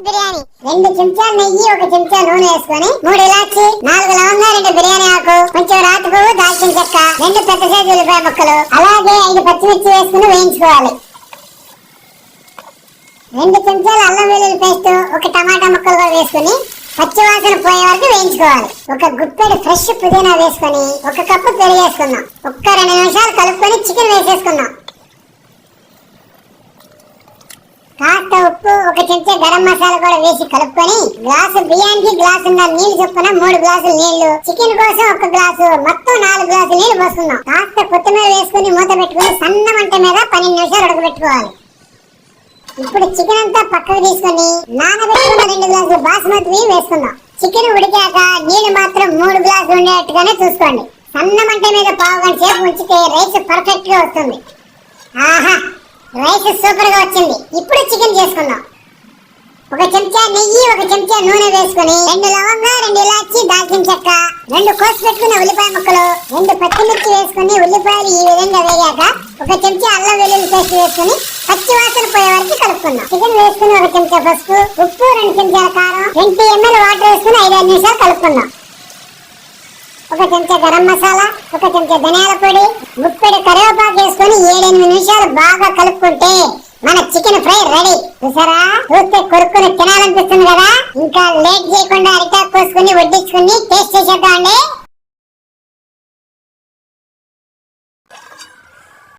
బిర్యానీ 2 చెంచాలు నెయ్యి 1 చెంచా నూనె వేసుకొని 3 ఇలాచి 4 లవంగా 2 బిర్యానీ ఆకు కొంచెం రాతి పువ్వు దాల్చిన చెక్క 2 పెద్ద సైజు ఉల్లిపాయ ముక్కలు అలాగే 5 పచ్చిమిర్చి వేసుకుని వేయించుకోవాలి. 2 చెంచాలు అల్లం వెల్లుల్లి పేస్ట్ 1 టమాటా ముక్కలు కూడా వేసుకుని పచ్చి వాసన పోయే వరకు వేయించుకోవాలి. 1 గుప్పెడు ఫ్రెష్ పుదీనా వేసుకొని 1 కప్పు పెరుగు వేసుకుందాం. 2 నిమిషాలు కలుపుకొని చికెన్ వేసేసుకుందాం. కాస్త ఉప్పు 1 చెంచా గరం మసాలా కూడా వేసి కలుపుకొని గ్లాసు బియ్యానికి గ్లాసున్నర నీళ్లు చొప్పున 3 గ్లాసులు నీళ్లు చికెన్ కోసం 1 గ్లాసు మొత్తం 4 గ్లాసులు నీళ్లు పోసుకుందాం. కాస్త కొత్తిమీర వేసుకుని మూత పెట్టుకుని సన్న మంట మీద 12 నిమిషాలు ఉడకబెట్టుకోవాలి. ఇప్పుడు చికెన్ అంతా పక్కకు తీసుకొని నానబెట్టుకున్న 2 గ్లాసులు బాస్మతి బియ్యం వేసుకుందాం. చికెన్ ఉడికాక నీళ్లు మాత్రం 3 గ్లాసులు ఉండేట్టుగానే చూసుకోండి. సన్న మంట మీద పావు గంట సేపు ఉంచితే రైస్ పర్ఫెక్ట్ గా వస్తుంది. ఆహా, రైస్ సూపర్ గా వచ్చింది. ఇప్పుడు చికెన్ చేసుకుందాం. 1 చెంచా నెయ్యి 1 చెంచా నూనె వేసుకుని 2 లవంగా 2 ఇలాచి దాల్చిన చెక్క 2 కోసి పెట్టుకున్న ఉల్లిపాయ ముక్కలు 2 పచ్చిమిర్చి వేసుకుని ఉల్లిపాయలు ఈ విధంగా వేగాక 1 చెంచా అల్లం వెల్లుల్లి పేస్ట్ వేసుకుని పచ్చి వాసన పోయే వరకు కలుపుకుందాం. చికెన్ వేసుకుని 1 చెంచా పసుపు ఉప్పు 2 చెంచాల కారం 20 ml వాటర్ వేసుకుని 5 నిమిషాలు కలుపుకుందాం. 1 చెంచా గరం మసాలా 1 చెంచా ధనియాల పొడి గుప్పెడు కరివేపాకు వేసుకుని 7-8 నిమిషాలు బాగా కలుపుకుంటే మన చికెన్ ఫ్రై రెడీ. చూసారా, చూస్తే కొరుక్కుని తినాలనిపిస్తుంది కదా. ఇంకా లేట్ చేయకుండా అరిటాకు కోసుకుని వడ్డించుకుని టేస్ట్ చేసేద్దాం అండి.